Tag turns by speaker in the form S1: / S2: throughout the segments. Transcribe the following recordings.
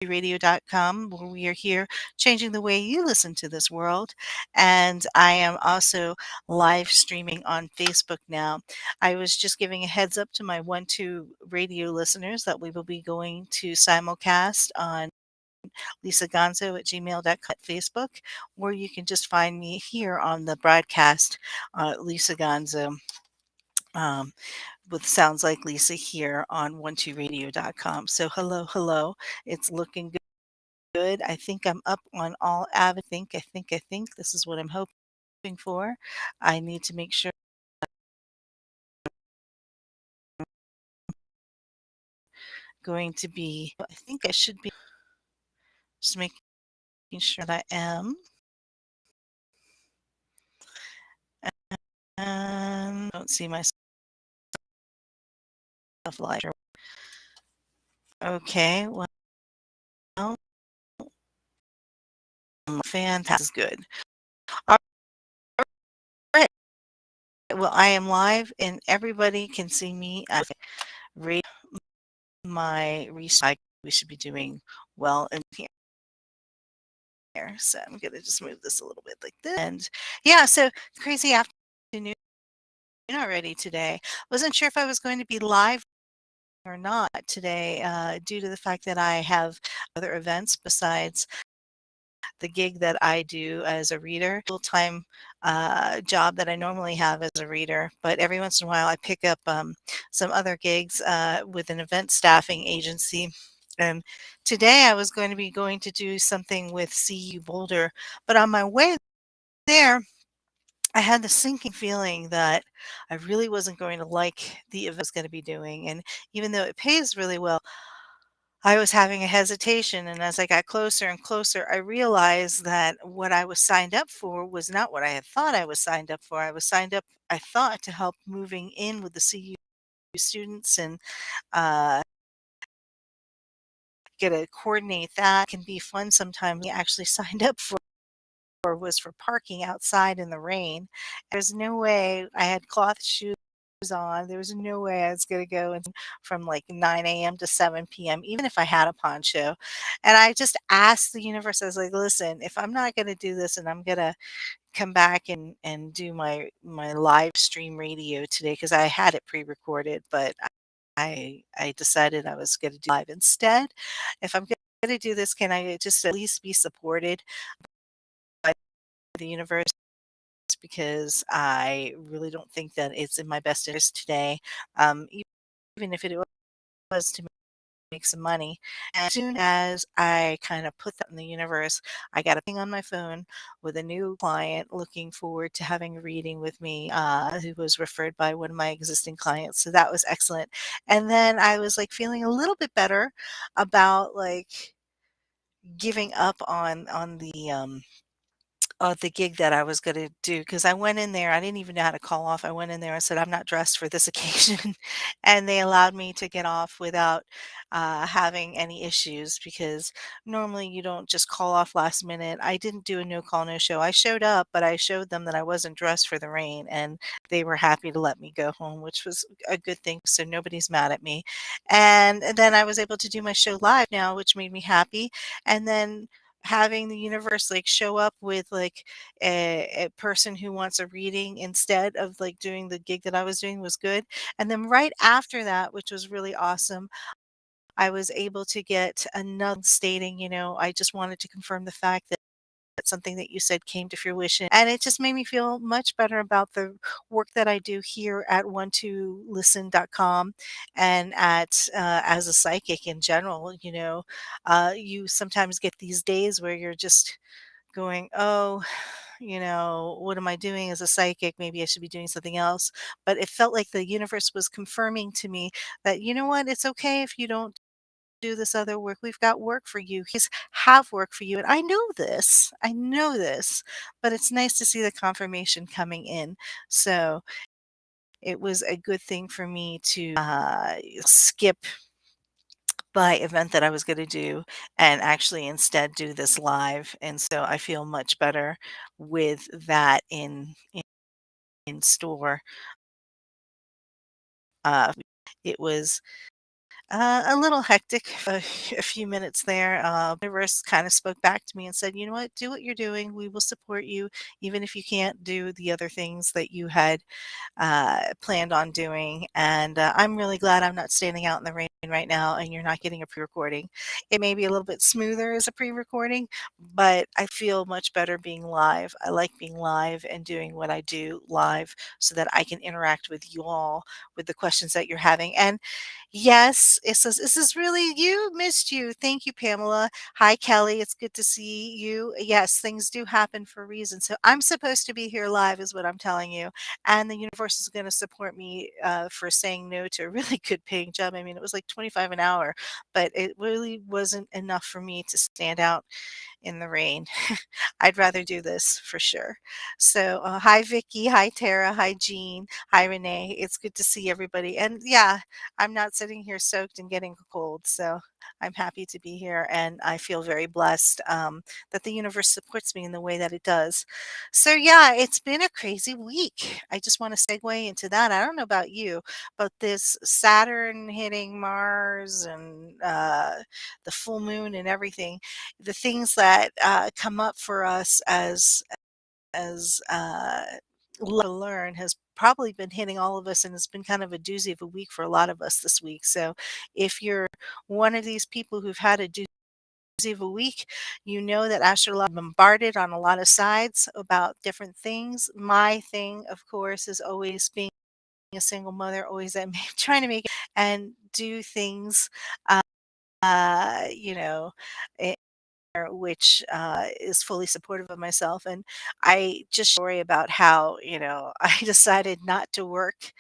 S1: radio.com, where we are here changing the way you listen to this world. And I am also live streaming on Facebook now. I was just giving a heads up to my 1-2 radio listeners that we will be going to simulcast on lisagonzo@gmail.com at Facebook, or you can just find me here on the broadcast, Lisa Gonzo. Um, with Sounds Like Lisa here on 1-2radio.com. So hello, hello. It's looking good. I think I'm up on all I think this is what I'm hoping for. I need to make sure going to be I think I should be just making sure that I am. And don't see myself live. Okay, well, fantastic. Good. All right. Well, I am live and everybody can see me. I rate my research. We should be doing well in here. So I'm gonna just move this a little bit like this. And yeah, so crazy afternoon already today. Wasn't sure if I was going to be live or not today, due to the fact that I have other events besides the gig that I do as a reader, full-time job that I normally have as a reader. But every once in a while, I pick up some other gigs with an event staffing agency. And today I was going to be going to do something with CU Boulder, but on my way there, I had the sinking feeling that I really wasn't going to like the event I was going to be doing. And even though it pays really well, I was having a hesitation, and as I got closer and closer, I realized that what I was signed up for was not what I had thought I was signed up for. I was signed up, I thought, to help moving in with the CU students and uh, get to coordinate that. It can be fun sometimes. We actually signed up for was for parking outside in the rain. There's no way I had cloth shoes on. There was no way I was going to go from like 9 a.m. to 7 p.m., even if I had a poncho. And I just asked the universe, I was like, listen, if I'm not going to do this and I'm going to come back and do my live stream radio today, because I had it pre-recorded, but I decided I was going to do live instead. If I'm going to do this, can I just at least be supported by the universe? Because I really don't think that it's in my best interest today, even if it was to make some money. And as soon as I kind of put that in the universe, I got a ping on my phone with a new client looking forward to having a reading with me, who was referred by one of my existing clients. So that was excellent. And then I was like feeling a little bit better about like giving up on the gig that I was gonna do, because I went in there, I didn't even know how to call off. I went in there and said, "I'm not dressed for this occasion," and they allowed me to get off without, having any issues, because normally you don't just call off last minute. I didn't do a no call, no show. I showed up, but I showed them that I wasn't dressed for the rain, and they were happy to let me go home, which was a good thing, so nobody's mad at me. And then I was able to do my show live now, which made me happy, and then having the universe like show up with like a person who wants a reading instead of like doing the gig that I was doing was good. And then right after that, which was really awesome, I was able to get another stating, I just wanted to confirm the fact that something that you said came to fruition. And it just made me feel much better about the work that I do here at 12listen.com and at as a psychic in general. You sometimes get these days where you're just going, oh, what am I doing as a psychic? Maybe I should be doing something else. But it felt like the universe was confirming to me that, you know what, it's okay if you don't do this other work. We've got work for you. He's have work for you. And I know this. I know this. But it's nice to see the confirmation coming in. So it was a good thing for me to skip my event that I was going to do and actually instead do this live. And so I feel much better with that in store. Uh, it was A little hectic for a few minutes there. Universe kind of spoke back to me and said, "You know what? Do what you're doing. We will support you, even if you can't do the other things that you had planned on doing." And I'm really glad I'm not standing out in the rain right now and you're not getting a pre recording. It may be a little bit smoother as a pre recording, but I feel much better being live. I like being live and doing what I do live so that I can interact with you all with the questions that you're having. And yes, it says, "This is really you. Missed you. Thank you, Pamela. Hi, Kelly. It's good to see you." Yes, things do happen for a reason. So I'm supposed to be here live, is what I'm telling you. And the universe is going to support me for saying no to a really good paying job. I mean, it was like 25 an hour, but it really wasn't enough for me to stand out in the rain. I'd rather do this for sure. So, hi, Vicky. Hi, Tara. Hi, Jean. Hi, Renee. It's good to see everybody. And yeah, I'm not sitting here soaked and getting a cold. So, I'm happy to be here. And I feel very blessed that the universe supports me in the way that it does. So, yeah, it's been a crazy week. I just want to segue into that. I don't know about you, but this Saturn hitting Mars and the full moon and everything, the things that come up for us as to learn has probably been hitting all of us, and it's been kind of a doozy of a week for a lot of us this week. So if you're one of these people who've had a doozy of a week, you know that astrology bombarded on a lot of sides about different things. My thing, of course, is always being a single mother, always trying to make it and do things, you know, which is fully supportive of myself. And I just worry about how, I decided not to work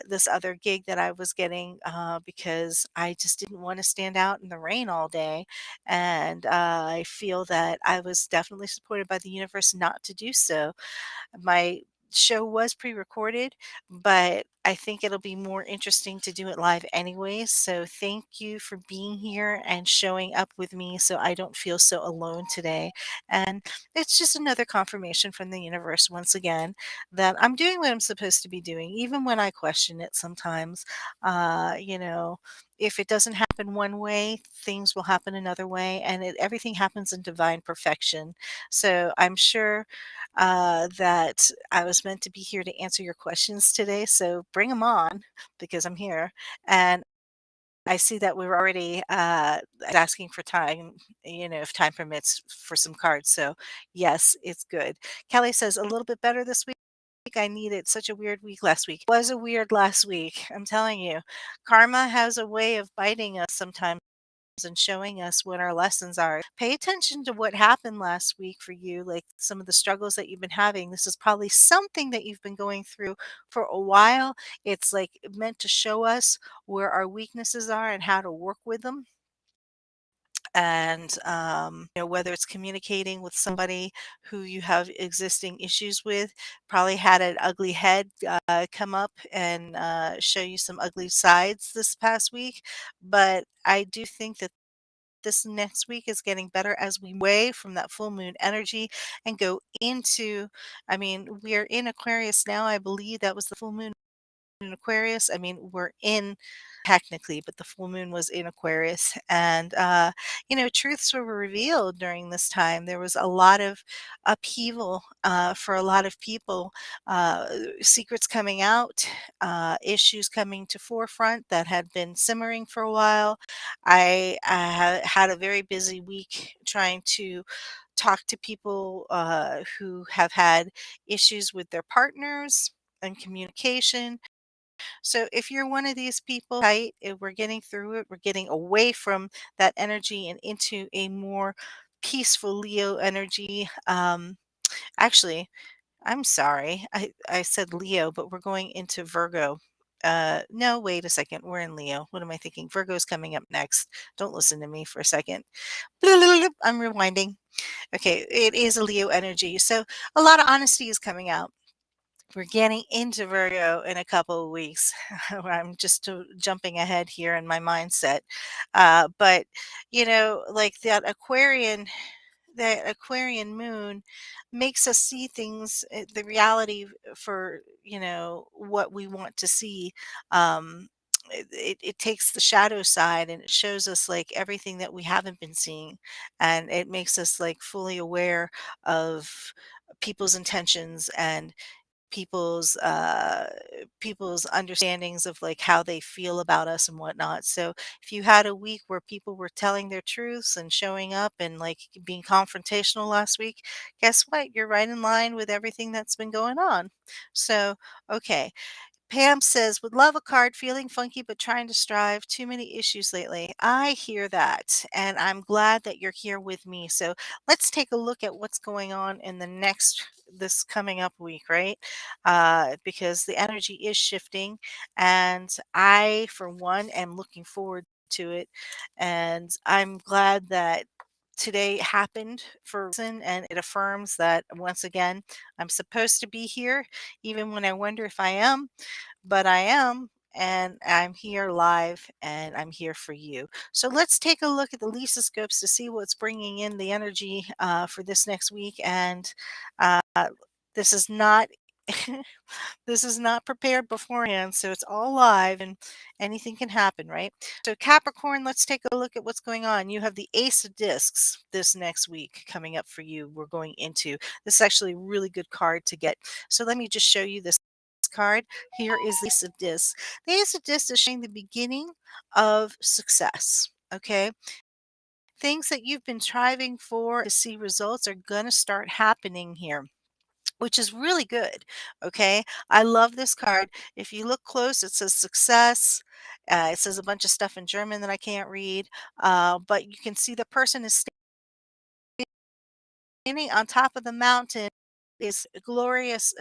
S1: this other gig that I was getting because I just didn't want to stand out in the rain all day. And I feel that I was definitely supported by the universe not to do so. My show was pre-recorded, but I think it'll be more interesting to do it live anyways. So thank you for being here and showing up with me so I don't feel so alone today. And it's just another confirmation from the universe once again that I'm doing what I'm supposed to be doing, even when I question it sometimes. If it doesn't happen one way, things will happen another way, and everything happens in divine perfection. So I'm sure that I was meant to be here to answer your questions today. So bring them on because I'm here. And I see that we were already asking for time, if time permits for some cards. So, yes, it's good. Kelly says, a little bit better this week. I needed such a weird week last week. It was a weird last week. I'm telling you, karma has a way of biting us sometimes and showing us what our lessons are. Pay attention to what happened last week for you, like some of the struggles that you've been having. This is probably something that you've been going through for a while. It's like meant to show us where our weaknesses are and how to work with them. And whether it's communicating with somebody who you have existing issues with, probably had an ugly head come up and show you some ugly sides this past week. But I do think that this next week is getting better as we away from that full moon energy and go into, I mean, we are in Aquarius now. I believe that was the full moon in Aquarius. I mean, we're in technically, but the full moon was in Aquarius. And, truths were revealed during this time. There was a lot of upheaval for a lot of people, secrets coming out, issues coming to forefront that had been simmering for a while. I had a very busy week trying to talk to people who have had issues with their partners and communication. So if you're one of these people, tight, if we're getting through it, we're getting away from that energy and into a more peaceful Leo energy. Actually, I'm sorry. I said Leo, but we're going into Virgo. No, wait a second. We're in Leo. What am I thinking? Virgo's coming up next. Don't listen to me for a second. I'm rewinding. Okay, it is a Leo energy. So a lot of honesty is coming out. We're getting into Virgo in a couple of weeks. I'm just jumping ahead here in my mindset. But, like that Aquarian moon makes us see things, the reality for, what we want to see. Um, it takes the shadow side and it shows us like everything that we haven't been seeing, and it makes us like fully aware of people's intentions and people's people's understandings of like how they feel about us and whatnot. So if you had a week where people were telling their truths and showing up and like being confrontational last week, guess what? You're right in line with everything that's been going on. So, okay. Pam says, would love a card, feeling funky but trying to strive. Too many issues lately. I hear that. And I'm glad that you're here with me. So let's take a look at what's going on in this coming up week, right? Because the energy is shifting. And I, for one, am looking forward to it. And I'm glad that today happened for a reason, and it affirms that once again I'm supposed to be here even when I wonder if I am, but I am, and I'm here live, and I'm here for you. So let's take a look at the Lisa scopes to see what's bringing in the energy for this next week. And uh, this is not this is not prepared beforehand, so it's all live and anything can happen, right? So Capricorn, let's take a look at what's going on. You have the Ace of Discs this next week coming up for you. We're going into this is actually a really good card to get. So let me just show you this card. Here is the Ace of Discs. The Ace of Discs is showing the beginning of success. Okay. Things that you've been striving for to see results are going to start happening here, which is really good. Okay. I love this card. If you look close, it says success. It says a bunch of stuff in German that I can't read. But you can see the person is standing on top of the mountain is glorious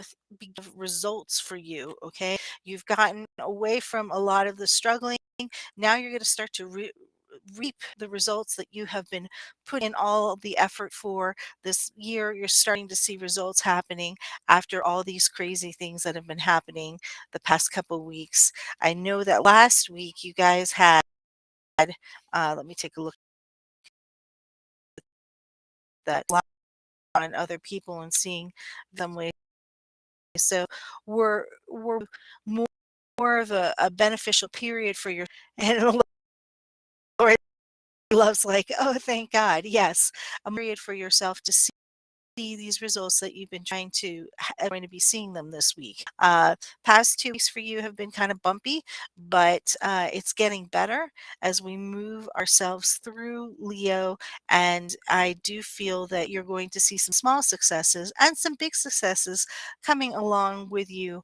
S1: results for you. Okay. You've gotten away from a lot of the struggling. Now you're going to start to reap the results that you have been putting in all of the effort for this year. You're starting to see results happening after all these crazy things that have been happening the past couple weeks. I know that last week you guys had, let me take a look at that on other people and seeing them ways. So we're more of a beneficial period for your and Lord loves like, oh, thank God. Yes, a period for yourself to see these results that you've been trying to going to be seeing them this week. Past 2 weeks for you have been kind of bumpy, but it's getting better as we move ourselves through Leo. And I do feel that you're going to see some small successes and some big successes coming along with you.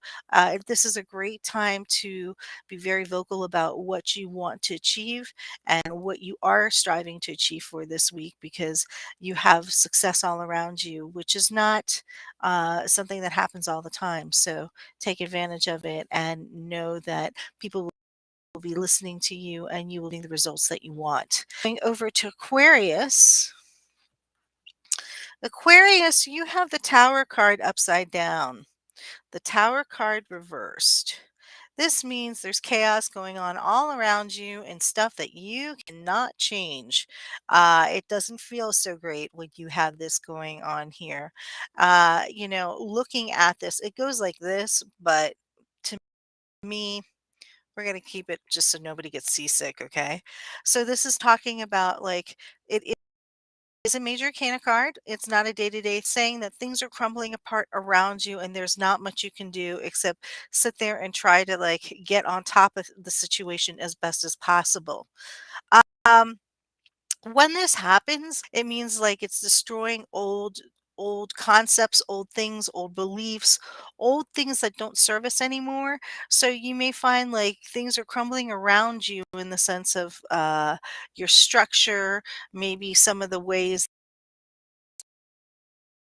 S1: This is a great time to be very vocal about what you want to achieve and what you are striving to achieve for this week, because you have success all around you, which is not something that happens all the time. So take advantage of it and know that people will be listening to you and you will be the results that you want. Going over to Aquarius. Aquarius, you have the Tower card upside down, the Tower card reversed. This means there's chaos going on all around you and stuff that you cannot change. It doesn't feel so great when you have this going on here. Looking at this, it goes like this, but to me, we're going to keep it just so nobody gets seasick, okay? So this is talking about like it is a major arcana card. It's not a day-to-day saying that things are crumbling apart around you and there's not much you can do except sit there and try to like get on top of the situation as best as possible. Um, when this happens, it means like it's destroying old concepts, old things, old beliefs, old things that don't serve us anymore. So you may find like things are crumbling around you in the sense of your structure, maybe some of the ways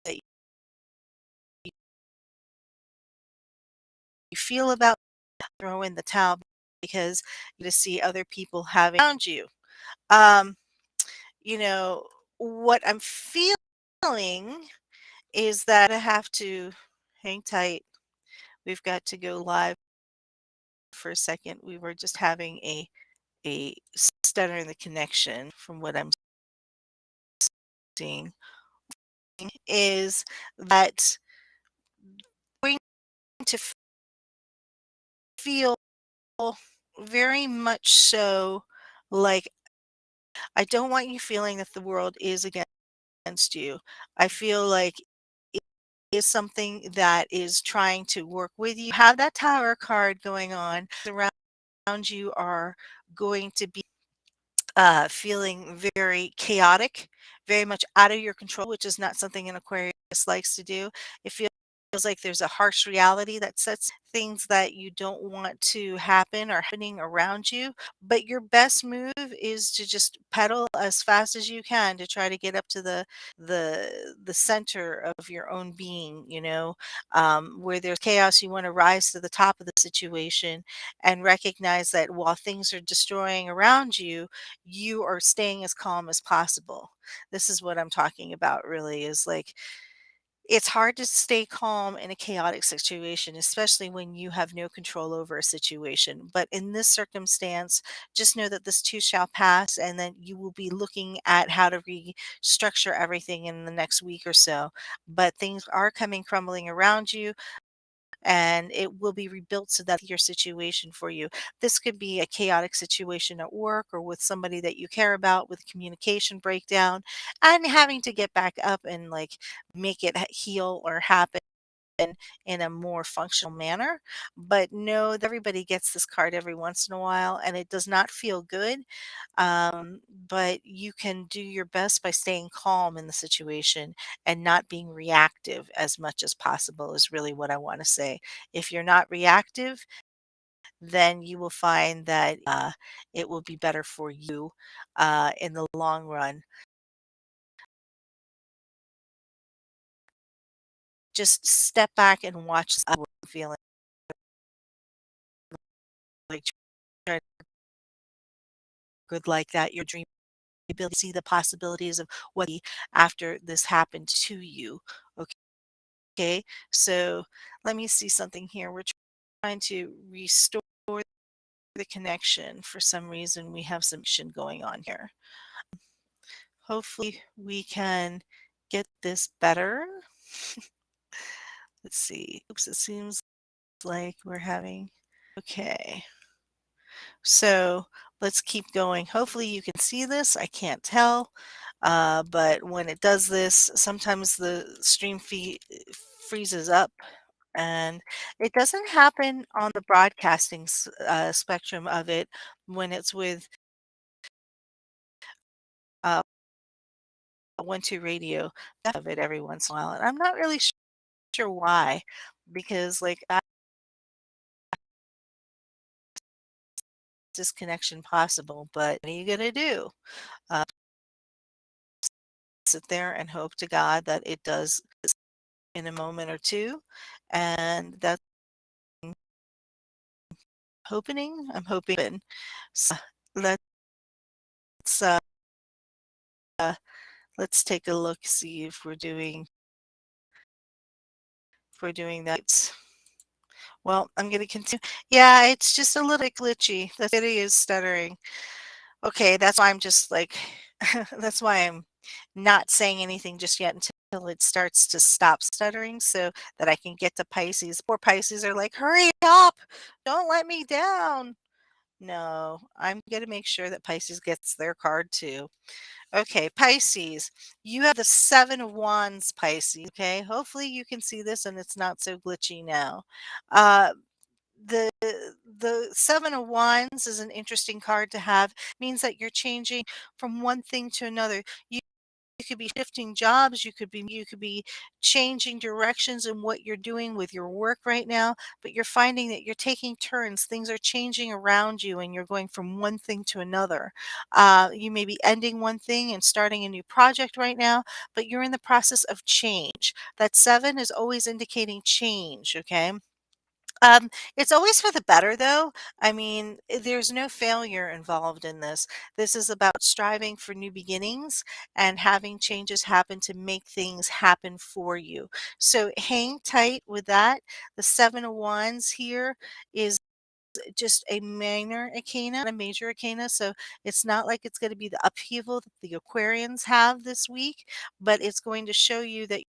S1: that you feel about throw in the towel because you to see other people having around you. Um, you know, what I'm feeling is that I have to hang tight. We've got to go live for a second. We were just having a stutter in the connection from what I'm seeing is that going to feel very much so, like, I don't want you feeling that the world is against you. I feel like it is something that is trying to work with you. Have that Tower card going on. Around you are going to be feeling very chaotic, very much out of your control, which is not something an Aquarius likes to do. It feels like there's a harsh reality that sets things that you don't want to happen or happening around you. But your best move is to just pedal as fast as you can to try to get up to the center of your own being. Where there's chaos, you want to rise to the top of the situation and recognize that while things are destroying around you, you are staying as calm as possible. This is what I'm talking about really is like it's hard to stay calm in a chaotic situation, especially when you have no control over a situation. But in this circumstance, just know that this too shall pass, and then you will be looking at how to restructure everything in the next week or so. But things are coming crumbling around you and it will be rebuilt so that your situation for you. This could be a chaotic situation at work or with somebody that you care about with communication breakdown and having to get back up and like make it heal or happen in a more functional manner. But know that everybody gets this card every once in a while and it does not feel good. But you can do your best by staying calm in the situation and not being reactive as much as possible, is really what I want to say. If you're not reactive, then you will find that it will be better for you in the long run. Just step back and watch the feeling like try to good like that. Your dream ability to see the possibilities of what after this happened to you. Okay, so let me see something here. We're trying to restore the connection. For some reason, we have some action going on here. Hopefully, we can get this better. Let's see. Oops, it seems like we're having. Okay, so let's keep going. Hopefully, you can see this. I can't tell. But when it does this, sometimes the stream feed freezes up and it doesn't happen on the broadcasting spectrum of it when it's with 1-2 radio of it every once in a while, and I'm not really sure why, because, like, disconnection possible, but what are you gonna do? Uh, sit there and hope to God that it does in a moment or 2, and that's I'm hoping. So, let's, uh, let's take a look, see if we're doing that. Well, I'm gonna continue. Yeah, it's just a little bit glitchy. The video is stuttering. Okay, that's why I'm just like that's why I'm not saying anything just yet until it starts to stop stuttering so that I can get to Pisces. Poor Pisces are like, "Hurry up! Don't let me down." No, I'm gonna make sure that Pisces gets their card too. Okay, Pisces, you have the 7 of Wands, Pisces, okay? Hopefully you can see this and it's not so glitchy now. Uh, the 7 of Wands is an interesting card to have. Means that you're changing from one thing to another. You could be shifting jobs, you could be changing directions in what you're doing with your work right now, but you're finding that you're taking turns. Things are changing around you and you're going from one thing to another. You may be ending one thing and starting a new project right now, but you're in the process of change. That 7 is always indicating change, okay? It's always for the better, though. I mean, there's no failure involved in this. This is about striving for new beginnings and having changes happen to make things happen for you. So hang tight with that. The 7 of Wands here is just a minor arcana, not a major arcana. So it's not like it's going to be the upheaval that the Aquarians have this week, but it's going to show you that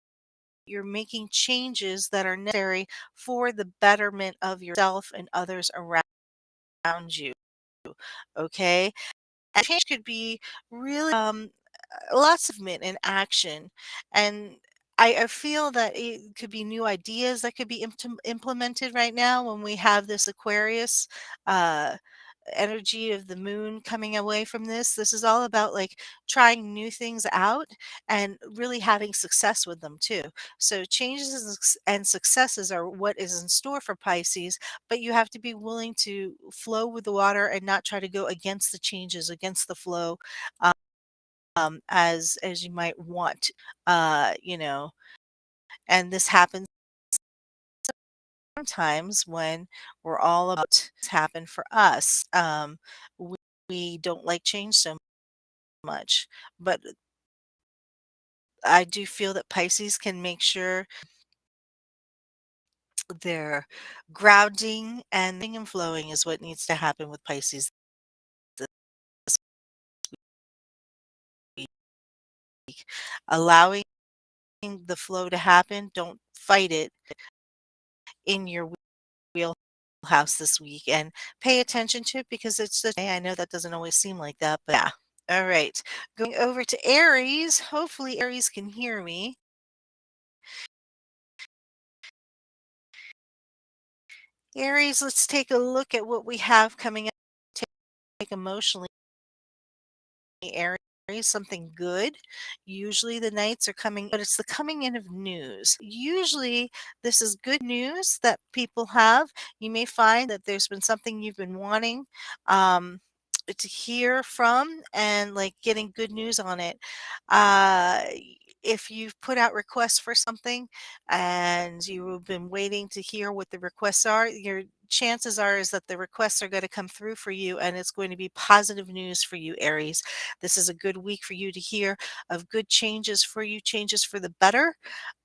S1: you're making changes that are necessary for the betterment of yourself and others around you. okay? And change could be really lots of movement and action. And I feel that it could be new ideas that could be implemented right now when we have this Aquarius uh, energy of the moon coming away from this. This is all about like trying new things out and really having success with them too. So changes and successes are what is in store for Pisces, but you have to be willing to flow with the water and not try to go against the changes, against the flow, as you might want, you know. And this happens sometimes when we're all about happen for us. We don't like change so much. But I do feel that Pisces can make sure they're grounding and flowing is what needs to happen with Pisces this week. Allowing the flow to happen, don't fight it in your wheelhouse this week and pay attention to it because it's the day. I know that doesn't always seem like that, but yeah. All right. Going over to Aries. Hopefully Aries can hear me. Aries, let's take a look at what we have coming up. Take emotionally, Aries, something good. Usually the nights are coming, but it's the coming in of news. Usually this is good news that people have. You may find that there's been something you've been wanting to hear from and like getting good news on it. Uh, if you've put out requests for something and you've been waiting to hear what the requests are, your chances are is that the requests are going to come through for you and it's going to be positive news for you, Aries. This is a good week for you to hear of good changes for you, changes for the better,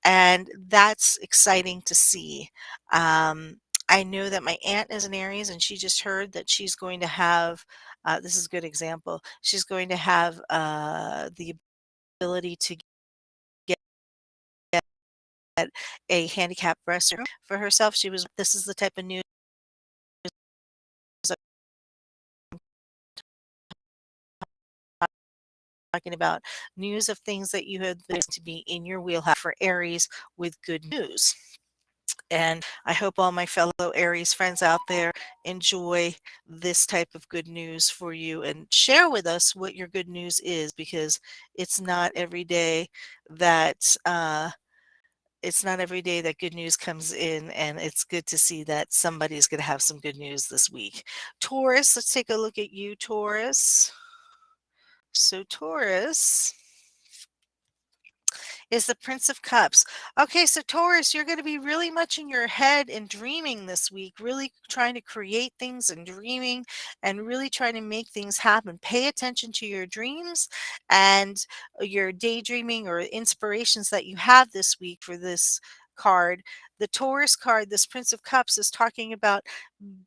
S1: and that's exciting to see. I know that my aunt is an Aries, and she just heard that she's going to have. This is a good example. She's going to have the ability to get a handicapped restroom for herself. She was. This is the type of news talking about news of things that you have been to be in your wheelhouse for Aries with good news. And I hope all my fellow Aries friends out there enjoy this type of good news for you and share with us what your good news is because it's not every day that good news comes in and it's good to see that somebody's going to have some good news this week. Taurus, let's take a look at you, Taurus. So Taurus is the Prince of Cups. Okay, so Taurus, you're going to be really much in your head and dreaming this week, really trying to create things and dreaming and really trying to make things happen. Pay attention to your dreams and your daydreaming or inspirations that you have this week for this card. The Taurus card, this Prince of Cups, is talking about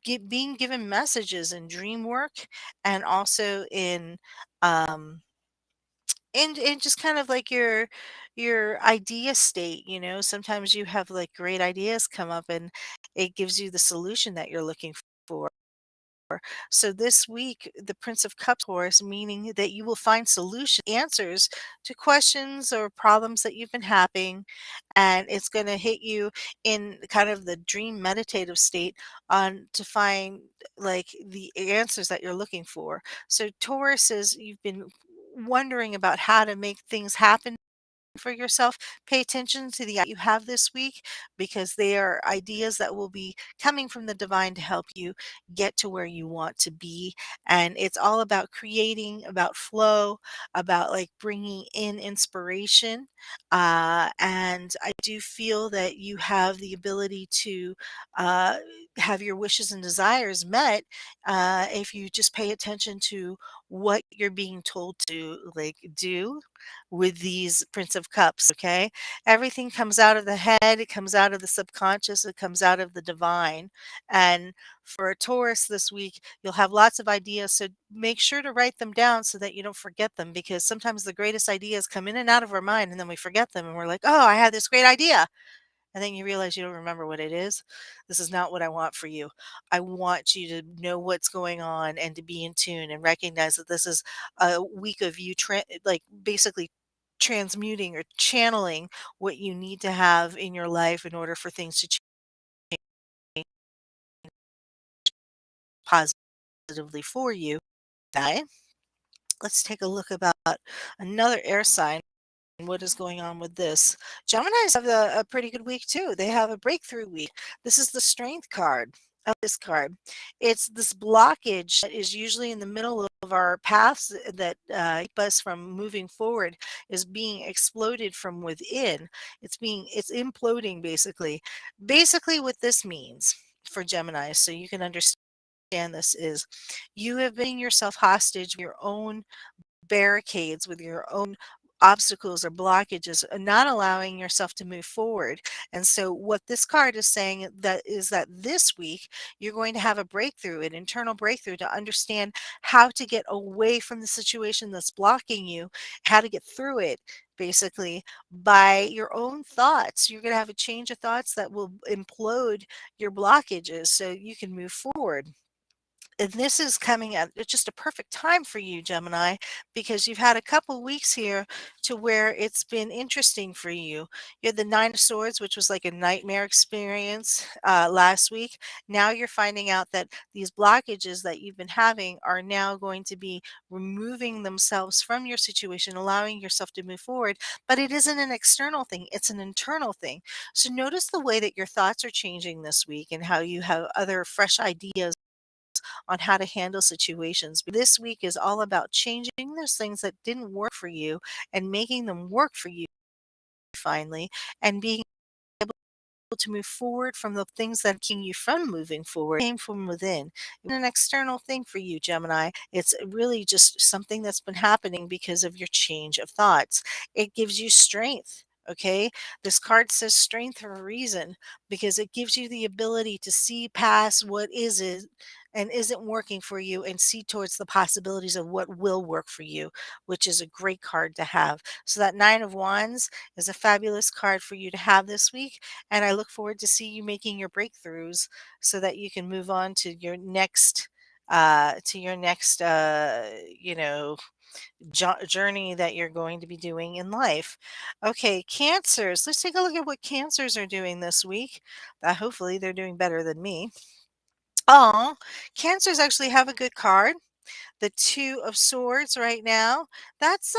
S1: being given messages in dream work and also in just kind of like your idea state, sometimes you have like great ideas come up and it gives you the solution that you're looking for. So this week, the Prince of Cups horse, meaning that you will find solution answers to questions or problems that you've been having, and it's going to hit you in kind of the dream meditative state on to find like the answers that you're looking for. So Taurus is you've been wondering about how to make things happen for yourself, pay attention to the you have this week because they are ideas that will be coming from the divine to help you get to where you want to be. And it's all about creating, about flow, about like bringing in inspiration. And I do feel that you have the ability to uh, have your wishes and desires met if you just pay attention to what you're being told to like do with these Prince of Cups, okay? Everything comes out of the head, it comes out of the subconscious, it comes out of the divine. And for a Taurus this week, you'll have lots of ideas. So make sure to write them down so that you don't forget them because sometimes the greatest ideas come in and out of our mind and then we forget them and we're like, oh, I had this great idea. and then you realize you don't remember what it is, this is not what I want for you. I want you to know what's going on and to be in tune and recognize that this is a week of you like basically transmuting or channeling what you need to have in your life in order for things to change positively for you. Okay? Let's take a look about another air sign. What is going on with this? Geminis have a pretty good week too. They have a breakthrough week. This is the strength card. Of this card. It's this blockage that is usually in the middle of our paths that keep us from moving forward is being exploded from within. It's imploding basically. Basically, what this means for Gemini, so you can understand this, is you have been yourself hostage with your own barricades, with your own obstacles or blockages, not allowing yourself to move forward. And so what this card is saying that is that this week you're going to have a breakthrough, an internal breakthrough to understand how to get away from the situation that's blocking you, how to get through it basically by your own thoughts. You're going to have a change of thoughts that will implode your blockages so you can move forward. And this is coming at just a perfect time for you, Gemini, because you've had a couple weeks here to where it's been interesting for you. You had the Nine of Swords, which was like a nightmare experience last week. Now you're finding out that these blockages that you've been having are now going to be removing themselves from your situation, allowing yourself to move forward. But it isn't an external thing, it's an internal thing. So notice the way that your thoughts are changing this week and how you have other fresh ideas on how to handle situations. This week is all about changing those things that didn't work for you and making them work for you finally, and being able to move forward from the things that keep you from moving forward came from within. It's an external thing for you, Gemini. It's really just something that's been happening because of your change of thoughts. It gives you strength. Okay, this card says strength for a reason because it gives you the ability to see past what is it and isn't working for you and see towards the possibilities of what will work for you, which is a great card to have. So that 9 of wands is a fabulous card for you to have this week, and I look forward to see you making your breakthroughs so that you can move on to your next journey that you're going to be doing in life. Okay, cancers, let's take a look at what cancers are doing this week. Hopefully they're doing better than me. Oh, cancers actually have a good card, the Two of Swords right now. That's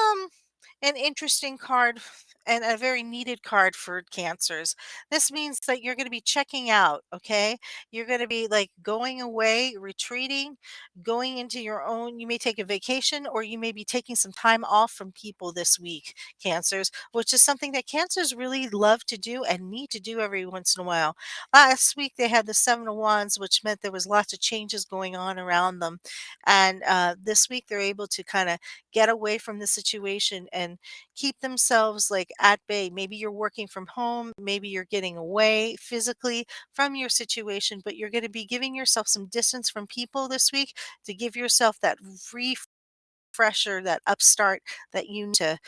S1: an interesting card and a very needed card for cancers. This means that you're going to be checking out, okay? You're going to be like going away, retreating, going into your own. You may take a vacation or you may be taking some time off from people this week, cancers, which is something that cancers really love to do and need to do every once in a while. Last week they had the Seven of Wands, which meant there was lots of changes going on around them. And this week they're able to kind of get away from the situation and keep themselves like at bay. Maybe you're working from home, maybe you're getting away physically from your situation, but you're going to be giving yourself some distance from people this week to give yourself that refresher, that upstart that you need to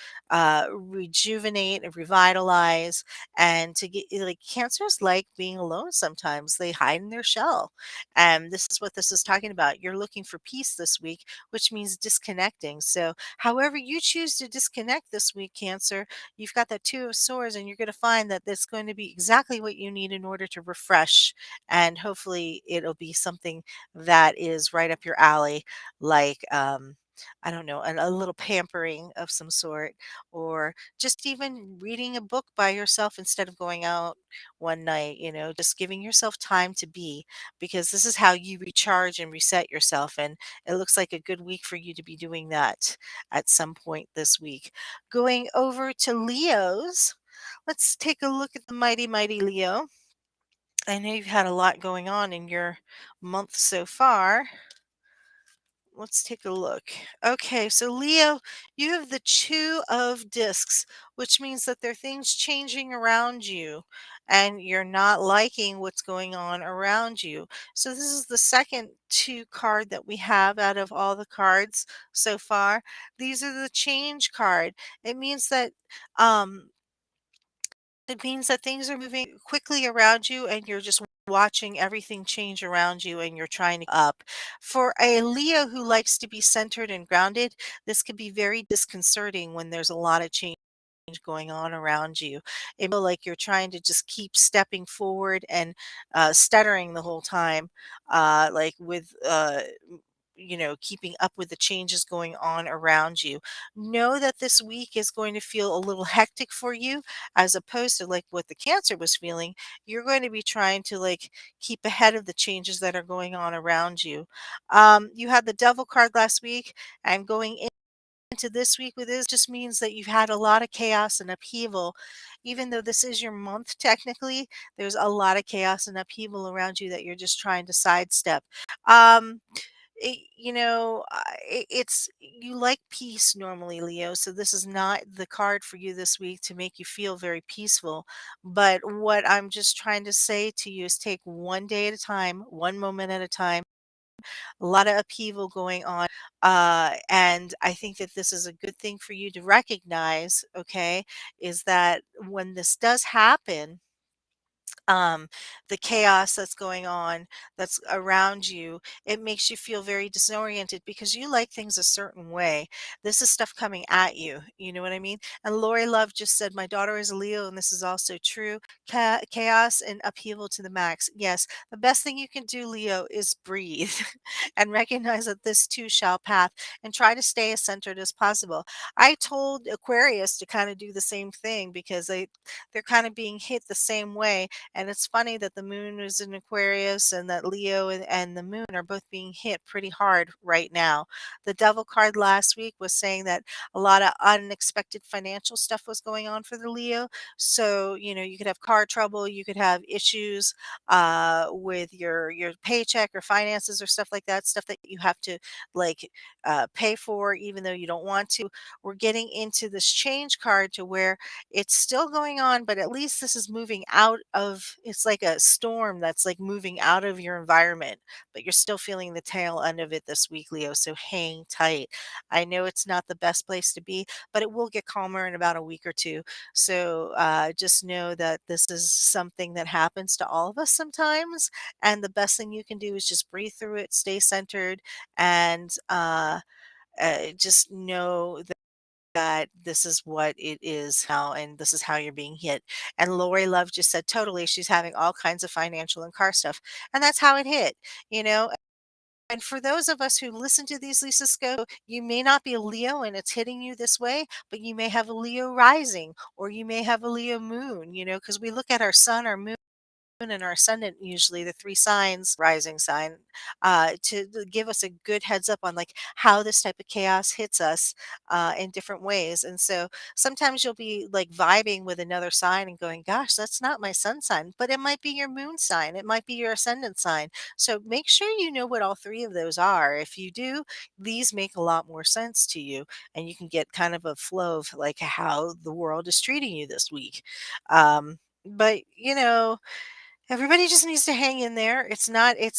S1: rejuvenate and revitalize, and to get like cancers like being alone sometimes. They hide in their shell. And this is what this is talking about. You're looking for peace this week, which means disconnecting. So, however you choose to disconnect this week, Cancer, you've got that Two of Swords, and you're going to find that that's going to be exactly what you need in order to refresh. And hopefully, it'll be something that is right up your alley, like, I don't know, a little pampering of some sort, or just even reading a book by yourself instead of going out one night, just giving yourself time to be, because this is how you recharge and reset yourself. And it looks like a good week for you to be doing that at some point this week. Going over to Leo's, let's take a look at the mighty, mighty Leo. I know you've had a lot going on in your month so far. Let's take a look. Okay, so Leo, you have the Two of Discs, which means that there are things changing around you and you're not liking what's going on around you. So this is the second two card that we have out of all the cards so far. These are the change card. It means that um It means that things are moving quickly around you and you're just watching everything change around you and you're trying to up. For a Leo who likes to be centered and grounded, this could be very disconcerting when there's a lot of change going on around you. It feel like you're trying to just keep stepping forward and stuttering the whole time, like with keeping up with the changes going on around you. Know that this week is going to feel a little hectic for you, as opposed to like what the Cancer was feeling. You're going to be trying to like keep ahead of the changes that are going on around you. You had the Devil card last week. I'm going into this week with this just means that you've had a lot of chaos and upheaval. Even though this is your month technically, there's a lot of chaos and upheaval around you that you're just trying to sidestep. Um, it's you like peace normally, Leo. So this is not the card for you this week to make you feel very peaceful. But what I'm just trying to say to you is take one day at a time, one moment at a time. A lot of upheaval going on. And I think that this is a good thing for you to recognize, okay, is that when this does happen, um, the chaos that's going on that's around you, it makes you feel very disoriented because you like things a certain way. This is stuff coming at you. You know what I mean? And Lori Love just said, my daughter is a Leo, and this is also true. Chaos and upheaval to the max. Yes, the best thing you can do, Leo, is breathe and recognize that this too shall pass and try to stay as centered as possible. I told Aquarius to kind of do the same thing because they're kind of being hit the same way, and it's funny that the moon is in Aquarius and that Leo and the moon are both being hit pretty hard right now. The devil card last week was saying that a lot of unexpected financial stuff was going on for the Leo. So, you could have car trouble, you could have issues with your paycheck or finances or stuff like that, stuff that you have to like pay for even though you don't want to. We're getting into this change card to where it's still going on, but at least this is moving out of it's like a storm that's like moving out of your environment, but you're still feeling the tail end of it this week, Leo. So hang tight. I know it's not the best place to be, but it will get calmer in about a week or two. So just know that this is something that happens to all of us sometimes. And the best thing you can do is just breathe through it, stay centered, and just know that this is what it is how and this is how you're being hit. And Lori Love just said totally she's having all kinds of financial and car stuff. And that's how it hit, you know. And for those of us who listen to these Lisa Scope, you may not be a Leo and it's hitting you this way, but you may have a Leo rising or you may have a Leo moon, because we look at our sun, our moon and our ascendant, usually the three signs, rising sign, to give us a good heads up on like how this type of chaos hits us in different ways. And so sometimes you'll be like vibing with another sign and going, gosh, that's not my sun sign, but it might be your moon sign, it might be your ascendant sign. So make sure you know what all three of those are. If you do, these make a lot more sense to you, and you can get kind of a flow of like how the world is treating you this week. But everybody just needs to hang in there. It's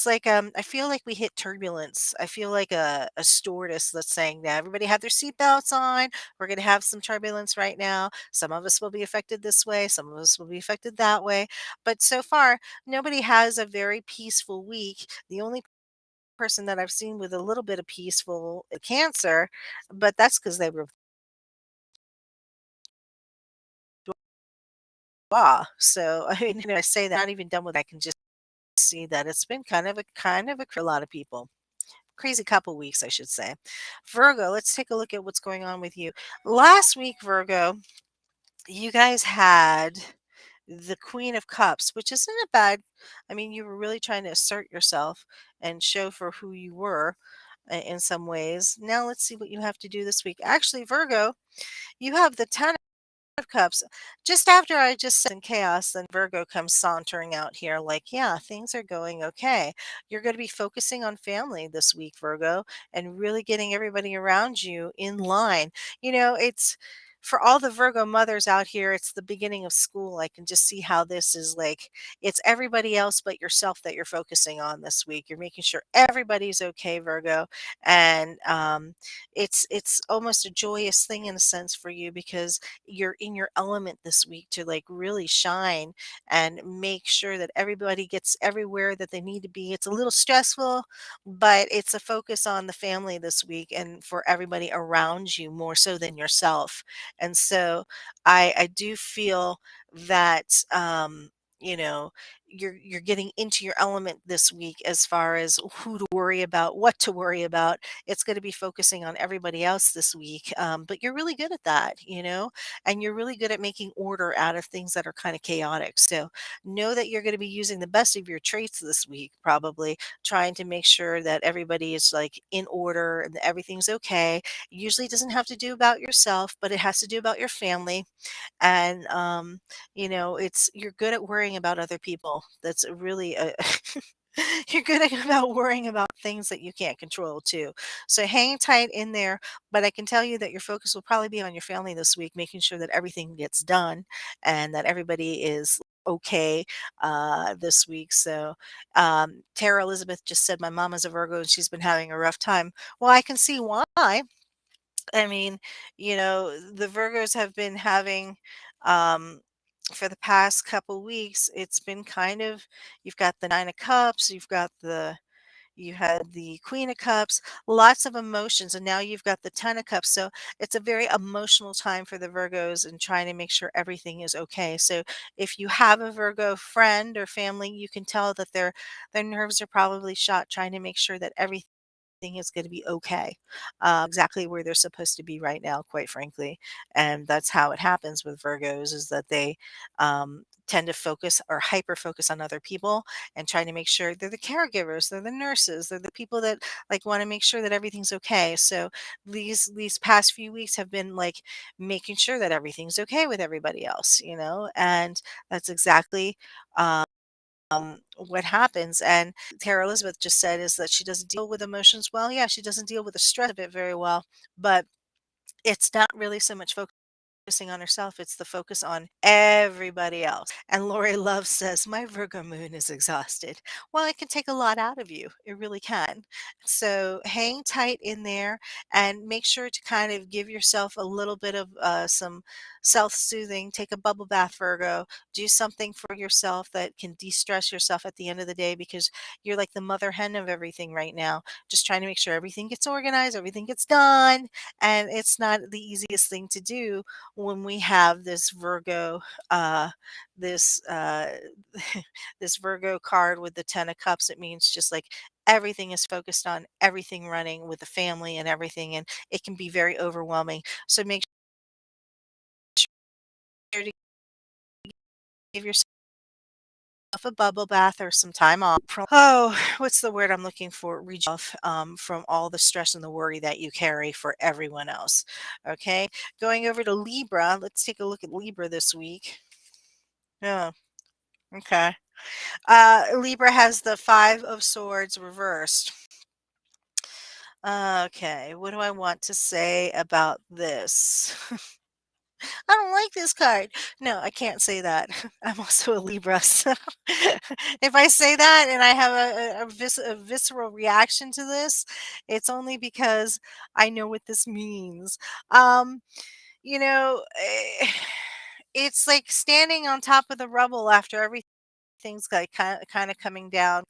S1: like, I feel like we hit turbulence. I feel like a stewardess that's saying that everybody have their seatbelts on. We're going to have some turbulence right now. Some of us will be affected this way. Some of us will be affected that way. But so far, nobody has a very peaceful week. The only person that I've seen with a little bit of peaceful Cancer, but that's because they were raw. So, I mean, I say that, not even done with, I can just see that it's been kind of a for a lot of people. Crazy couple weeks, I should say. Virgo, let's take a look at what's going on with you. Last week, Virgo, you guys had the Queen of Cups, which isn't a bad. I mean, you were really trying to assert yourself and show for who you were in some ways. Now let's see what you have to do this week. Actually, Virgo, you have the Ten of Cups. Just after I just said in chaos, then Virgo comes sauntering out here like, yeah, things are going okay. You're going to be focusing on family this week, Virgo, and really getting everybody around you in line. It's for all the Virgo mothers out here, it's the beginning of school. I can just see how this is like it's everybody else but yourself that you're focusing on this week. You're making sure everybody's okay, Virgo, and it's almost a joyous thing in a sense for you because you're in your element this week to like really shine and make sure that everybody gets everywhere that they need to be. It's a little stressful, but it's a focus on the family this week and for everybody around you more so than yourself. And so I do feel that you know you're getting into your element this week as far as who to worry about, what to worry about. It's going to be focusing on everybody else this week, but you're really good at that, and you're really good at making order out of things that are kind of chaotic. So know that you're going to be using the best of your traits this week, probably trying to make sure that everybody is like in order and that everything's okay. Usually doesn't have to do about yourself, but it has to do about your family. And it's you're good at worrying about other people. That's really a you're good about worrying about things that you can't control too. So hang tight in there, but I can tell you that your focus will probably be on your family this week, making sure that everything gets done and that everybody is okay this week. So Tara Elizabeth just said my mom is a Virgo and she's been having a rough time. Well, I can see why. I mean, the Virgos have been having, um, for the past couple weeks, it's been kind of, you've got the Nine of Cups, you had the Queen of Cups, lots of emotions, and now you've got the Ten of Cups. So it's a very emotional time for the Virgos and trying to make sure everything is okay. So if you have a Virgo friend or family, you can tell that their nerves are probably shot, trying to make sure that everything is going to be okay, exactly where they're supposed to be right now, quite frankly. And that's how it happens with Virgos is that they tend to focus or hyper focus on other people and trying to make sure they're the caregivers, they're the nurses, they're the people that like want to make sure that everything's okay. So these past few weeks have been like making sure that everything's okay with everybody else, and that's exactly what happens. And Tara Elizabeth just said is that she doesn't deal with emotions well. Yeah, she doesn't deal with the stress of it very well, but it's not really so much focusing on herself, it's the focus on everybody else. And Lori Love says, my Virgo moon is exhausted. Well, it can take a lot out of you. It really can. So hang tight in there and make sure to kind of give yourself a little bit of some self soothing. Take a bubble bath, Virgo. Do something for yourself that can de stress yourself at the end of the day because you're like the mother hen of everything right now. Just trying to make sure everything gets organized, everything gets done. And it's not the easiest thing to do when we have this Virgo, this this Virgo card with the Ten of Cups. It means just like everything is focused on everything running with the family and everything, and it can be very overwhelming. So make sure to give yourself a bubble bath or some time off. Oh, what's the word I'm looking for? Off from all the stress and the worry that you carry for everyone else. Okay, going over to Libra. Let's take a look at Libra this week. Yeah. Okay. Libra has the Five of Swords reversed. Okay, what do I want to say about this? I don't like this card. No, I can't say that. I'm also a Libra, so if I say that and I have a visceral reaction to this, it's only because I know what this means. Um, it's like standing on top of the rubble after everything's like kind of coming down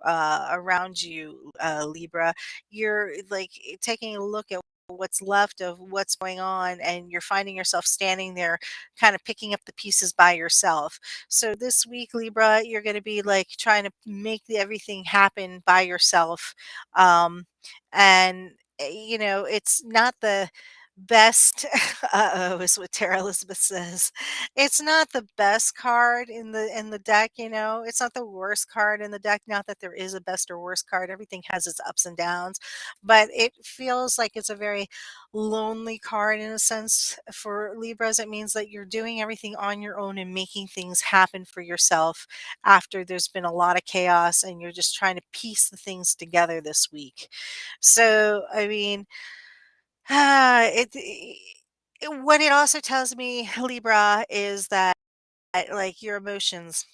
S1: around you, Libra. You're like taking a look at what's left of what's going on, and you're finding yourself standing there, kind of picking up the pieces by yourself. So this week, Libra, you're going to be like trying to make everything happen by yourself, um, and it's not the best. Uh-oh, is what Tara Elizabeth says. It's not the best card in the deck, It's not the worst card in the deck. Not that there is a best or worst card. Everything has its ups and downs, but it feels like it's a very lonely card in a sense for Libras. It means that you're doing everything on your own and making things happen for yourself after there's been a lot of chaos and you're just trying to piece the things together this week. So, I mean, it What it also tells me, Libra, is that, like, your emotions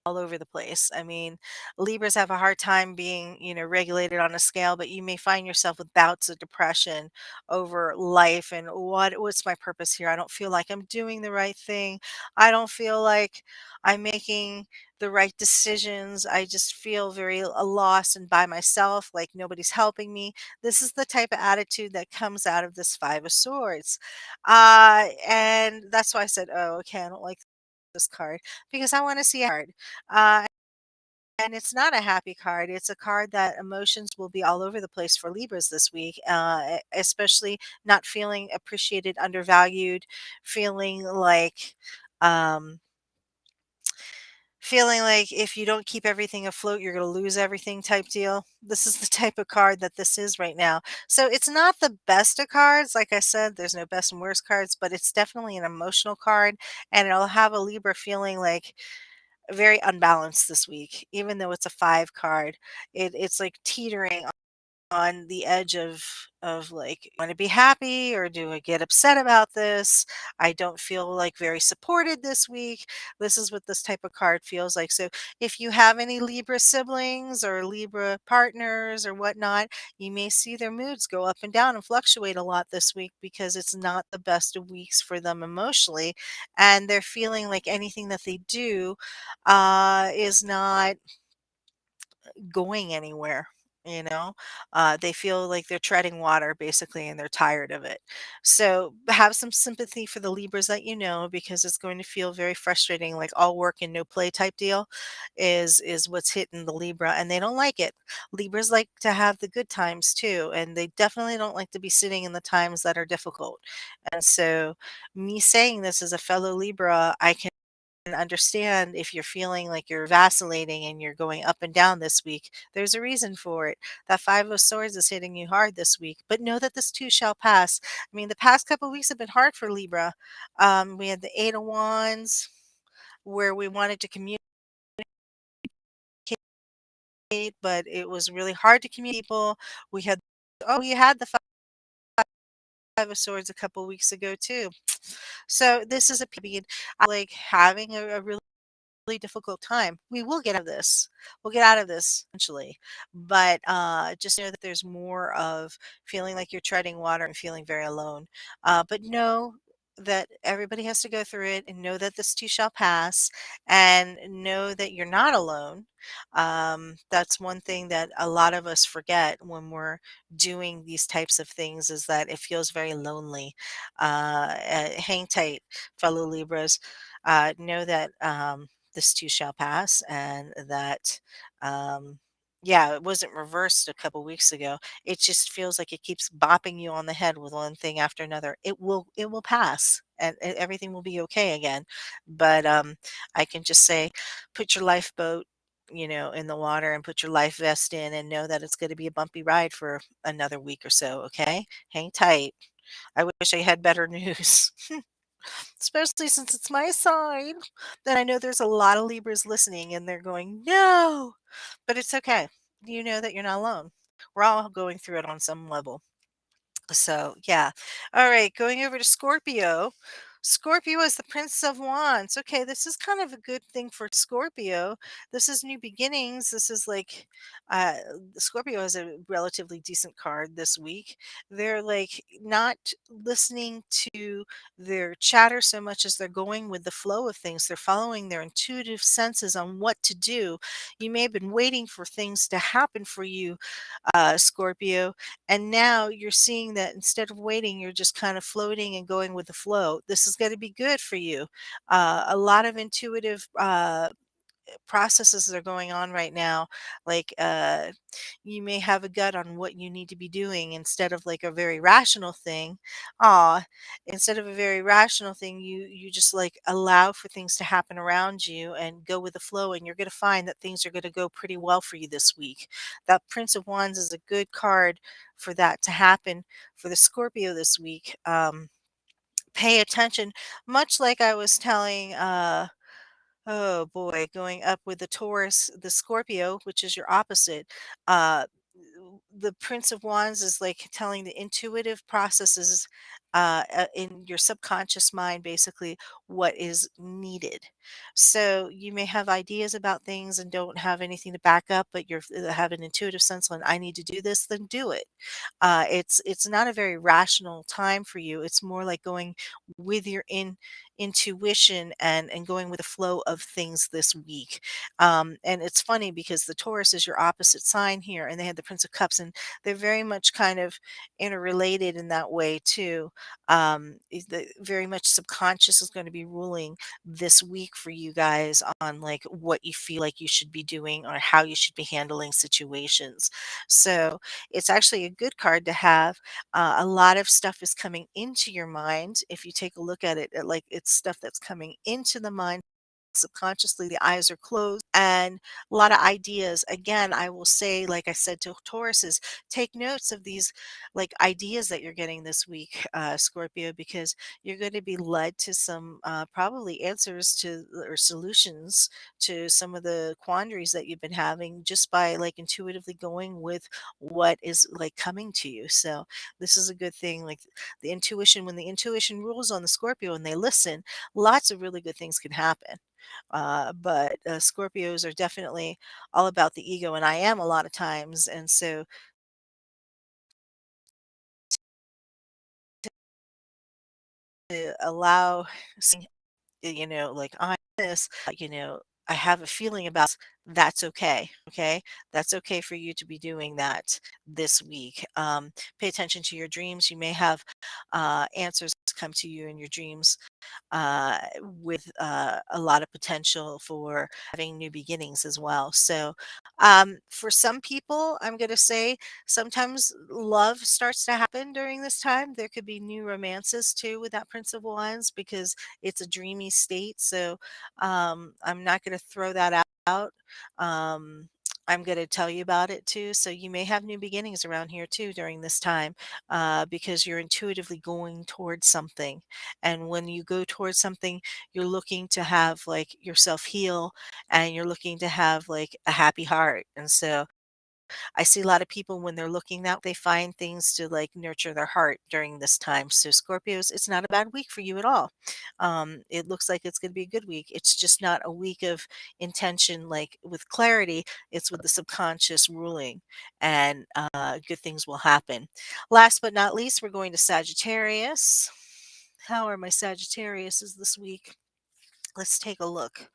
S1: all over the place. I mean, Libras have a hard time being, regulated on a scale, but you may find yourself with bouts of depression over life and what's my purpose here? I don't feel like I'm doing the right thing. I don't feel like I'm making the right decisions. I just feel very lost and by myself, like nobody's helping me. This is the type of attitude that comes out of this 5 of Swords. And that's why I said, oh, okay, I don't like this card because I want to see a card. Uh, and it's not a happy card. It's a card that emotions will be all over the place for Libras this week, especially not feeling appreciated, undervalued, feeling like, um, feeling like if you don't keep everything afloat, you're going to lose everything type deal. This is the type of card that this is right now. So it's not the best of cards. Like I said, there's no best and worst cards, but it's definitely an emotional card. And it'll have a Libra feeling like very unbalanced this week, even though it's a 5 card. It's like teetering on the edge of like, want to be happy or do I get upset about this? I don't feel like very supported this week. This is what this type of card feels like. So if you have any Libra siblings or Libra partners or whatnot, you may see their moods go up and down and fluctuate a lot this week because it's not the best of weeks for them emotionally, and they're feeling like anything that they do is not going anywhere. They feel like they're treading water basically, and they're tired of it. So have some sympathy for the Libras that you know, because it's going to feel very frustrating, like all work and no play type deal is what's hitting the Libra, and they don't like it. Libras like to have the good times too, and they definitely don't like to be sitting in the times that are difficult. And so, me saying this as a fellow Libra, I can understand if you're feeling like you're vacillating and you're going up and down this week. There's a reason for it. That 5 of Swords is hitting you hard this week, but know that this too shall pass. I mean, the past couple weeks have been hard for Libra. We had the 8 of Wands where we wanted to communicate, but it was really hard to communicate. People. We had we had the 5 of Swords a couple weeks ago too. So this is a period like having a really difficult time. We will get out of this. We'll get out of this eventually. But just know that there's more of feeling like you're treading water and feeling very alone. But know that everybody has to go through it, and know that this too shall pass, and know that you're not alone. That's one thing that a lot of us forget when we're doing these types of things, is that it feels very lonely. Hang tight, fellow Libras. Know that this too shall pass, and that yeah, it wasn't reversed a couple weeks ago. It just feels like it keeps bopping you on the head with one thing after another. It will pass, and everything will be okay again. But I can just say, put your lifeboat, in the water, and put your life vest in, and know that it's going to be a bumpy ride for another week or so. Okay, hang tight. I wish I had better news. Especially since it's my sign. Then I know there's a lot of Libras listening and they're going, no, but it's okay. You know that you're not alone. We're all going through it on some level. So, yeah. All right, going over to Scorpio. Scorpio is the Prince of Wands. Okay, this is kind of a good thing for Scorpio. This is new beginnings. This is like uh Scorpio has a relatively decent card this week. They're like not listening to their chatter so much as they're going with the flow of things. They're following their intuitive senses on what to do. You may have been waiting for things to happen for you, Scorpio, and now you're seeing that instead of waiting, you're just kind of floating and going with the flow. This is going to be good for you. A lot of intuitive processes that are going on right now. Like you may have a gut on what you need to be doing instead of like a very rational thing. Instead of a very rational thing, you just like allow for things to happen around you and go with the flow, and you're going to find that things are going to go pretty well for you this week. That Prince of Wands is a good card for that to happen for the Scorpio this week. Pay attention, much like I was telling oh boy, going up with the Taurus, the Scorpio, which is your opposite. The Prince of Wands is like telling the intuitive processes in your subconscious mind, basically what is needed. So you may have ideas about things and don't have anything to back up, but you have an intuitive sense on I need to do this, then do it. It's not a very rational time for you. It's more like going with your intuition and going with the flow of things this week. And it's funny because the Taurus is your opposite sign here, and they had the Prince of Cups, and they're very much kind of interrelated in that way too. Very much subconscious is going to be ruling this week for you guys on like what you feel like you should be doing or how you should be handling situations. So it's actually a good card to have. A lot of stuff is coming into your mind. If you take a look at it, like it's stuff that's coming into the mind subconsciously, the eyes are closed, and a lot of ideas. Again, I will say, like I said to Tauruses, take notes of these like ideas that you're getting this week, Scorpio, because you're going to be led to some probably answers to or solutions to some of the quandaries that you've been having just by like intuitively going with what is like coming to you. So this is a good thing. Like the intuition, when the intuition rules on the Scorpio and they listen, lots of really good things can happen. But Scorpios are definitely all about the ego, and I am a lot of times. And so to allow, like I this, I have a feeling about that's okay. Okay. That's okay for you to be doing that this week. Pay attention to your dreams. You may have answers come to you in your dreams with a lot of potential for having new beginnings as well. So, for some people, I'm going to say sometimes love starts to happen during this time. There could be new romances too with that Prince of Wands because it's a dreamy state. So, I'm not going to throw that out. Um, I'm going to tell you about it too. So, you may have new beginnings around here too during this time because you're intuitively going towards something, and when you go towards something, you're looking to have like yourself heal and you're looking to have like a happy heart. And so I see a lot of people when they're looking that they find things to like nurture their heart during this time. So Scorpios, it's not a bad week for you at all. It looks like it's going to be a good week. It's just not a week of intention, like with clarity. It's with the subconscious ruling, and good things will happen. Last but not least, we're going to Sagittarius. How are my Sagittariuses this week? Let's take a look.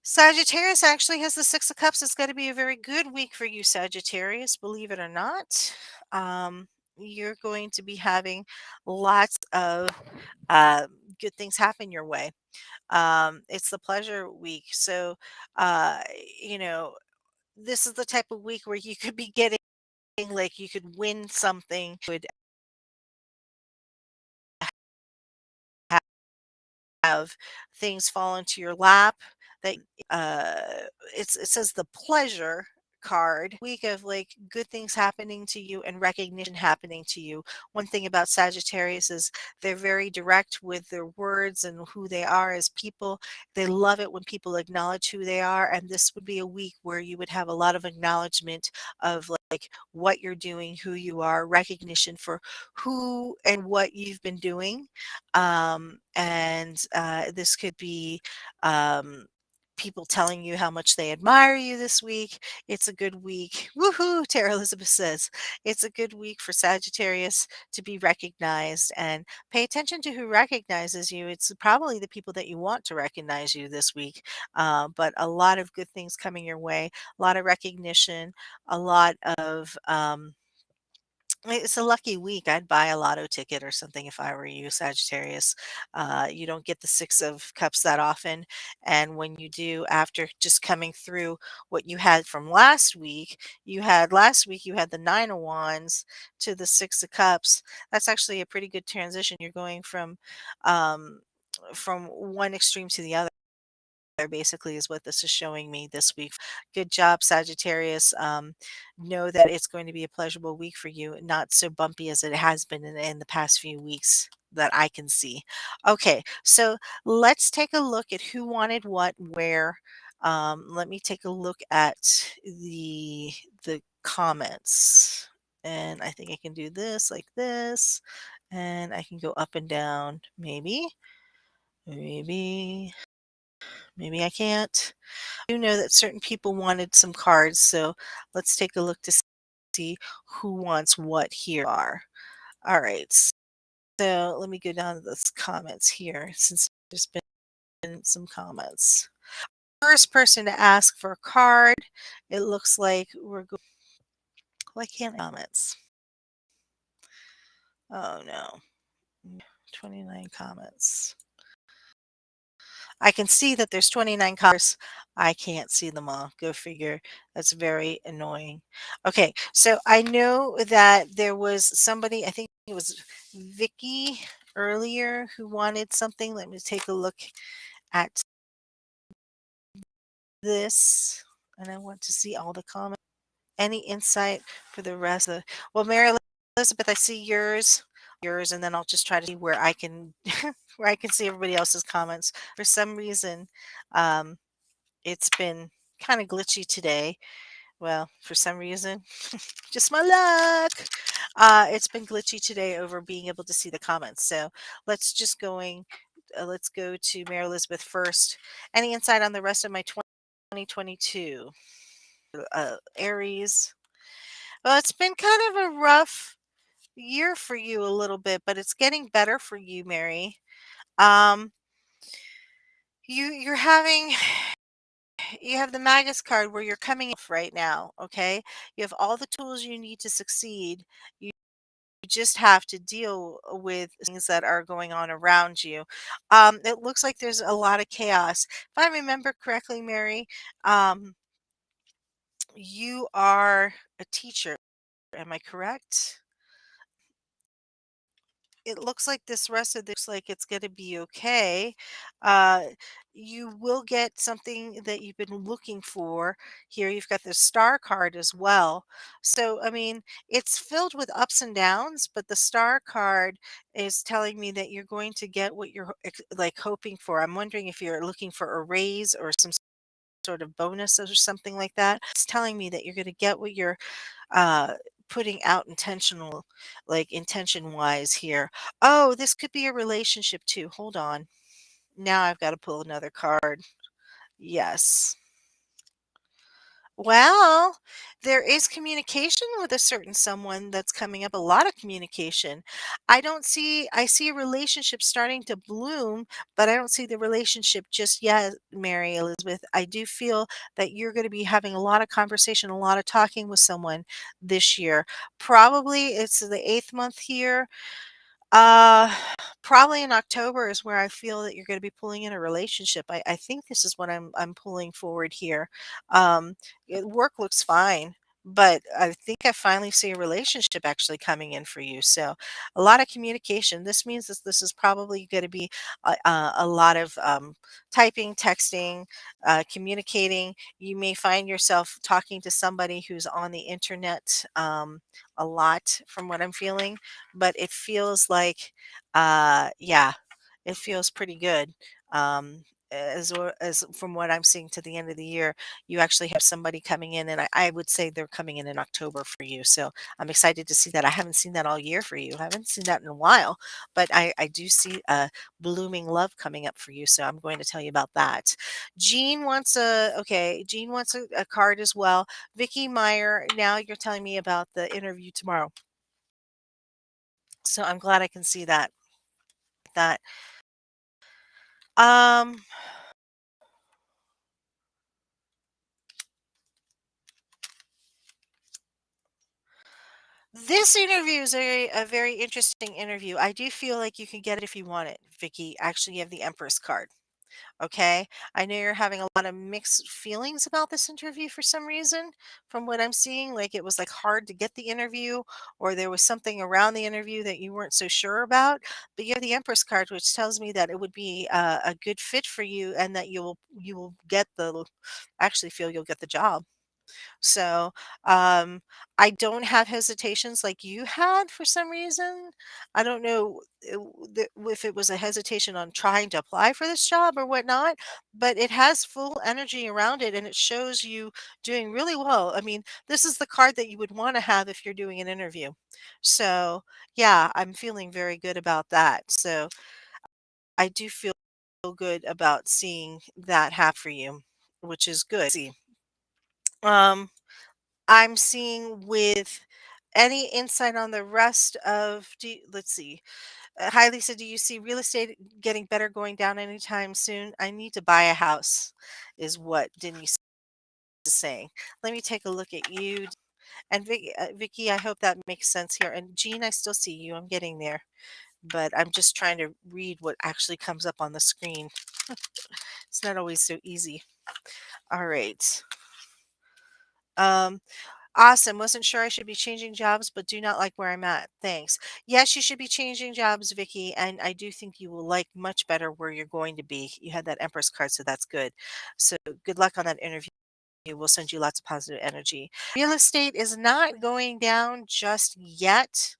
S1: Sagittarius actually has the Six of Cups. It's going to be a very good week for you, Sagittarius, believe it or not. Um, you're going to be having lots of uh, good things happen your way. It's the pleasure week. So, uh, you know, this is the type of week where you could be getting like you could win something, would have things fall into your lap that uh it says the pleasure card week of like good things happening to you and recognition happening to you. One thing about Sagittarius is they're very direct with their words and who they are as people. They love it when people acknowledge who they are, and this would be a week where you would have a lot of acknowledgement of like what you're doing, who you are, recognition for who and what you've been doing. And this could be um, people telling you how much they admire you this week. It's a good week. Woohoo, Tara Elizabeth says. It's a good week for Sagittarius to be recognized, and pay attention to who recognizes you. It's probably the people that you want to recognize you this week. But a lot of good things coming your way, a lot of recognition, a lot of it's a lucky week. I'd buy a lotto ticket or something if I were you, Sagittarius. You don't get the Six of Cups that often. And when you do, after just coming through what you had from last week, you had the Nine of Wands to the Six of Cups. That's actually a pretty good transition. You're going um, from one extreme to the other there basically is what this is showing me this week. Good job, Sagittarius. Know that it's going to be a pleasurable week for you, not so bumpy as it has been in the past few weeks that I can see. Okay, so let's take a look at who wanted what, where. Let me take a look at the comments. And I think I can do this like this. And I can go up and down. Maybe, maybe I can't. I do know that certain people wanted some cards, so let's take a look to see who wants what here are. All right, so let me go down to those comments here since there's been some comments. First person to ask for a card, it looks like we're going. Why can't comments? Oh no, 29 comments. I can see that there's 29 comments. I can't see them all. Go figure. That's very annoying. Okay, so I know that there was somebody, I think it was Vicky earlier who wanted something. Let me take a look at this. And I want to see all the comments. Any insight for the rest of the well, Mary Elizabeth, I see yours, and then I'll just try to see where I can where I can see everybody else's comments. For some reason, um, it's been kind of glitchy today. Well, for some reason, just my luck. It's been glitchy today over being able to see the comments. So let's just going. Let's go to Mary Elizabeth first. Any insight on the rest of my 2022? Aries. Well, it's been kind of a rough year for you a little bit, but it's getting better for you, Mary. Um, you're having you have the Magus card where you're coming off right now. Okay, you have all the tools you need to succeed. You just have to deal with things that are going on around you. It looks like there's a lot of chaos. If I remember correctly, Mary, um, you are a teacher. Am I correct? It looks like this rest of this like it's gonna be okay. Uh, you will get something that you've been looking for. Here you've got the star card as well. So I mean, it's filled with ups and downs, but the star card is telling me that you're going to get what you're like hoping for. I'm wondering if you're looking for a raise or some sort of bonus or something like that. It's telling me that you're going to get what you're uh putting out intentional like intention wise here. Oh, this could be a relationship too. Hold on. Now I've got to pull another card. Yes. Well, there is communication with a certain someone that's coming up, a lot of communication. I see a relationship starting to bloom, but I don't see the relationship just yet, Mary Elizabeth. I do feel that you're going to be having a lot of conversation, a lot of talking with someone this year. Probably it's the eighth month here. Uh, Probably in October is where I feel that you're gonna be pulling in a relationship. I think this is what I'm pulling forward here. Work looks fine, but I think I finally see a relationship actually coming in for you. So a lot of communication. This means that this is probably going to be a lot of typing, texting, communicating. You may find yourself talking to somebody who's on the internet a lot, from what I'm feeling, but it feels like, yeah, it feels pretty good. As from what I'm seeing to the end of the year, you actually have somebody coming in, and I would say they're coming in October for you. So I'm excited to see that. I haven't seen that all year for you. I haven't seen that in a while, but I do see a blooming love coming up for you. So I'm going to tell you about that. Jean wants a card as well. Vicky Meyer, now you're telling me about the interview tomorrow. So I'm glad I can see that. Um, this interview is a very interesting interview. I do feel like you can get it if you want it, Vicky. Actually, you have the Empress card. Okay. I know you're having a lot of mixed feelings about this interview for some reason, from what I'm seeing. Like it was like hard to get the interview, or there was something around the interview that you weren't so sure about. But you have the Empress card, which tells me that it would be a good fit for you, and that you will get the. Actually, feel you'll get the job. So, um, I don't have hesitations like you had for some reason. I don't know if it was a hesitation on trying to apply for this job or whatnot, but it has full energy around it and it shows you doing really well. I mean, this is the card that you would want to have if you're doing an interview. So, yeah, I'm feeling very good about that. So, I do feel good about seeing that happen for you, which is good. See. Um, I'm seeing with any insight on the rest of let's see. Hi Lisa, do you see real estate getting better going down anytime soon? I need to buy a house is what Denise is saying. Let me take a look at you and Vicky, I hope that makes sense here. And Jean, I still see you. I'm getting there, but I'm just trying to read what actually comes up on the screen. It's not always so easy. All right. Um, Awesome. Wasn't sure I should be changing jobs, but do not like where I'm at. Thanks. Yes, you should be changing jobs, Vicky, and I do think you will like much better where you're going to be. You had that Empress card, so that's good. So good luck on that interview. We'll send you lots of positive energy. Real estate is not going down just yet.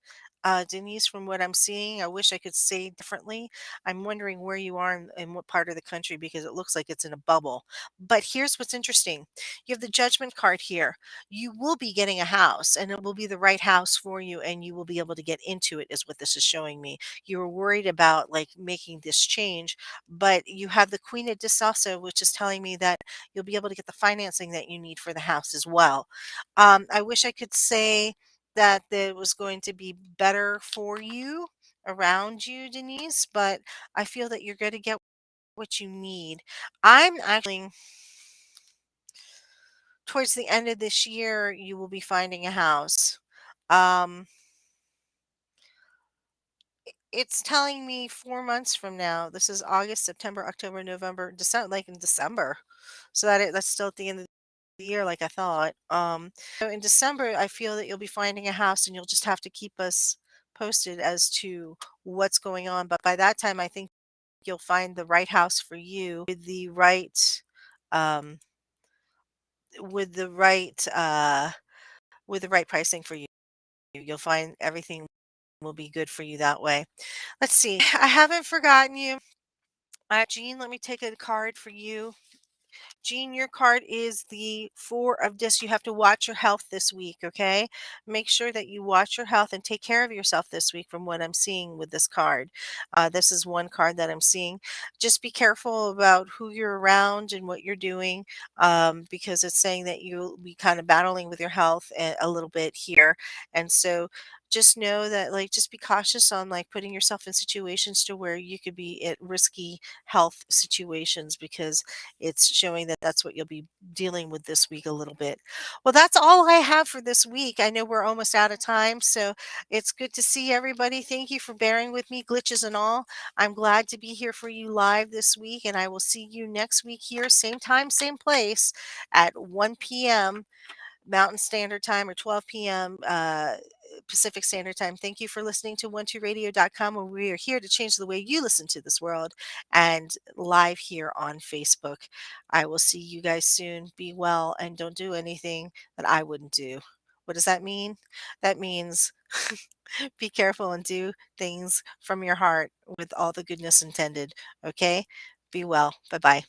S1: Denise, from what I'm seeing, I wish I could say differently. I'm wondering where you are in what part of the country because it looks like it's in a bubble. But here's what's interesting, you have the judgment card here. You will be getting a house, and it will be the right house for you, and you will be able to get into it, is what this is showing me. You were worried about like making this change, but you have the Queen of Dis also, which is telling me that you'll be able to get the financing that you need for the house as well. I wish I could say that it was going to be better for you around you, Denise, but I feel that you're going to get what you need. I'm actually towards the end of this year, you will be finding a house. Um, it's telling me 4 months from now. This is August, September, October, November, December, like in December. So that's still at the end of the year, like I thought. So in December, I feel that you'll be finding a house, and you'll just have to keep us posted as to what's going on. But by that time, I think you'll find the right house for you um, with the right with the right pricing for you. You'll find everything will be good for you that way. Let's see. I haven't forgotten you. Jean, let me take a card for you. Jean, your card is the Four of Discs. You have to watch your health this week, okay? Make sure that you watch your health and take care of yourself this week from what I'm seeing with this card. This is one card that I'm seeing. Just be careful about who you're around and what you're doing because it's saying that you'll be kind of battling with your health a little bit here. And so just know that like just be cautious on like putting yourself in situations to where you could be at risky health situations because it's showing that that's what you'll be dealing with this week a little bit. Well, that's all I have for this week. I know we're almost out of time, so it's good to see everybody. Thank you for bearing with me, glitches and all. I'm glad to be here for you live this week, and I will see you next week here, same time, same place at 1 p.m. Mountain Standard Time or 12 p.m. Pacific Standard Time. Thank you for listening to 12radio.com, where we are here to change the way you listen to this world and live here on Facebook. I will see you guys soon. Be well and don't do anything that I wouldn't do. What does that mean? That means be careful and do things from your heart with all the goodness intended. Okay? Be well. Bye bye.